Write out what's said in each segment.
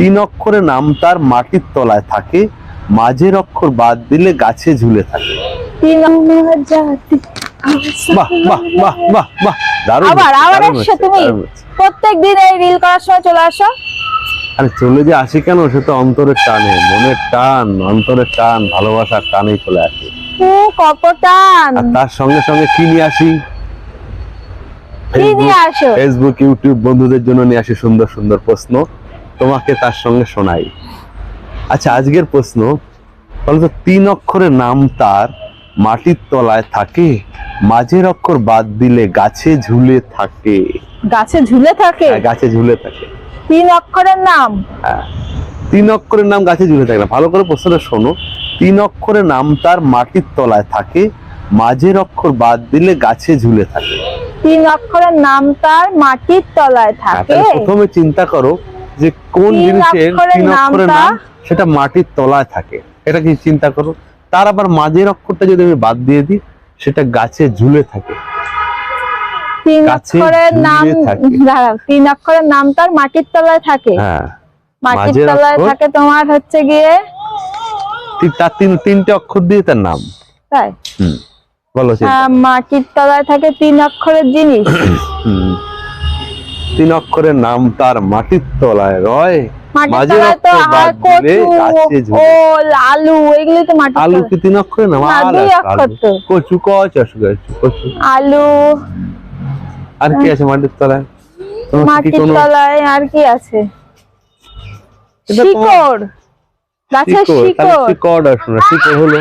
তিন অক্ষরের নাম তার মাটির তলায় থাকে, মাঝের অক্ষর বাদ দিলে গাছে ঝুলে থাকে। বাহ বাহ বাহ বাহ বাহ, দারুণ। আবার এসো তুমি, প্রত্যেকদিন এই রিল করার সময় চলে আসো। আরে চলে যে আসি কেন, সে তো অন্তরের টানে, মনের টান, অন্তরের টান, ভালোবাসার টানেই চলে আসি। কত টান। আর তার সঙ্গে সঙ্গে কি নিয়ে আসি? কি নিয়ে আসো? ফেসবুক, ইউটিউব বন্ধুদের জন্য নিয়ে আসি সুন্দর সুন্দর প্রশ্ন, তোমাকে তার সঙ্গে শোনাই। আচ্ছা, আজকের প্রশ্ন বলতো, তিন অক্ষরের নাম তার মাটির তলায় থাকে, মাঝের অক্ষর বাদ দিলে গাছে ঝুলে থাকে। গাছে ঝুলে থাকে? হ্যাঁ, গাছে ঝুলে থাকে। তিন অক্ষরের নাম? হ্যাঁ, তিন অক্ষরের নাম গাছে ঝুলে থাকে না। ভালো করে প্রশ্নটা শোনো। তিন অক্ষরের নাম তার মাটির তলায় থাকে, মাঝের অক্ষর বাদ দিলে গাছে ঝুলে থাকে। তিন অক্ষরের নাম তার মাটির তলায় থাকে। প্রথমে চিন্তা করো যে কোন জিনিসের তিন অক্ষরের নাম সেটা মাটির তলায় থাকে, এটা কি চিন্তা করো। তার আবার মাঝের অক্ষরটা যদি আমি বাদ দিয়ে দিই, সেটা গাছে ঝুলে থাকে। তিন অক্ষরের নাম, দাঁড়াও, তিন অক্ষরের নাম তার মাটির তলায় থাকে। হ্যাঁ, মাটির তলায় থাকে তোমার হচ্ছে গিয়ে তার তিনটে অক্ষর দিয়ে তার নাম। তাই? বলো। মাটির তলায় থাকে তিন অক্ষরের জিনিস। তিন অক্ষরের নাম তার মাটির তলায় রয়, মাটির তলায় তো ওল, আলু, এগুলো তো মাটির তলায়। আলু কি তিন অক্ষরের নাম? দুই অক্ষর তো। কচু, কচু, আলু। আর কি আছে মাটির তলায়? মাটির তলায় আর কি আছে? শিকড়, গাছের শিকড়। শিকড় শোনা, শিকড় হলো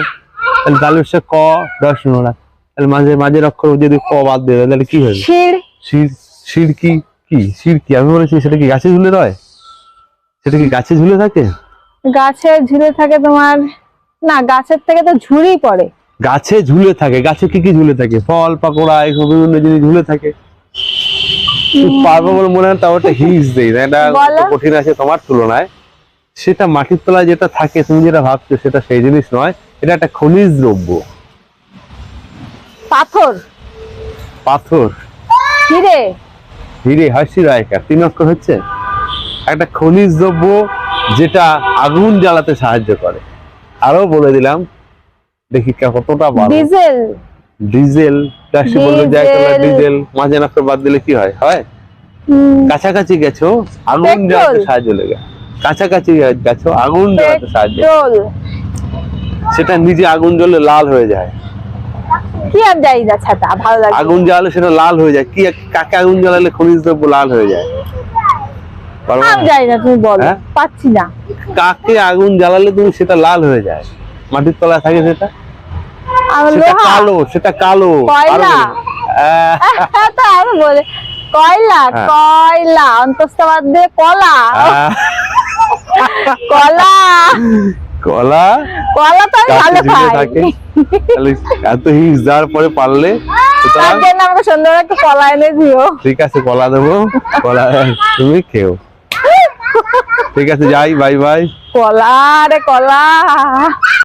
তাহলে সে ক দশ নোড়া, তাহলে মাঝের অক্ষর যদি ক বাদ দিয়ে দেয় তাহলে কি হবে? শির। শির কি? শির কি? আমি বলেছি সেটা কি গাছে ঝুলে রয়? সেটা কি গাছে ঝুলে থাকে? গাছে ঝুলে থাকে তোমার, না, গাছের থেকে তো ঝুড়ি পড়ে। গাছে ঝুলে থাকে। গাছে কি কি ঝুলে থাকে? ফল, পাকোড়া, এসব বিভিন্ন জিনিস ঝুলে থাকে। পারবো বলে মনে হয়, তাও একটা হিংস দেই না, এটা কঠিন আছে তোমার তুলনায়। সেটা মাটির তলায় যেটা থাকে, তুমি যেটা ভাবছো সেটা সেই জিনিস নয়, এটা একটা খনিজ দ্রব্য। পাথর? পাথর? হিরে? হিরে, হাসি রায়কা, তিন অক্ষর হচ্ছে একটা খনিজ দ্রব্য যেটা আগুন জ্বালাতে সাহায্য করে। আরো বলে দিলাম, দেখি কতটা ভালো। ডিজেল? ডিজেল, প্লাস্টিক বললো যে ডিজেল, মাঝে অক্ষর বাদ দিলে কি হয়? কাছাকাছি গেছো, আগুন জ্বালাতে সাহায্য লেগে। কাছাকাছি গেছো, আগুন জ্বালাতে সাহায্য। সেটা নিজে আগুন জ্বলে লাল হয়ে যায়। কি আর যাই না, ছাতা ভালো লাগে। আগুন জ্বালালে সেটা লাল হয়ে যায়। কি, কাকে আগুন জ্বালালে খনিজ দ্রব্য লাল হয়ে যায়? আমি জানি না, তুমি বলো। পাচ্ছি না। কাকে আগুন জ্বালালে তুমি সেটা লাল হয়ে যায়? মাটির তলায় থাকে সেটা। সেটা কালো, সেটা কালো। কয়লা? বলে কয়লা, কয়লা, অন্তঃস্থবাদ দিয়ে কলা। কলা, কলা, কলা তো ভালো থাকে। এত হিংস দেওয়ার পরে পারলে আমাকে সুন্দর একটা কলা এনে দিও। ঠিক আছে, কলা দেবো, কলা তুমি খেও। ঠিক আছে, যাই, বাই বাই। কলা রে কলা।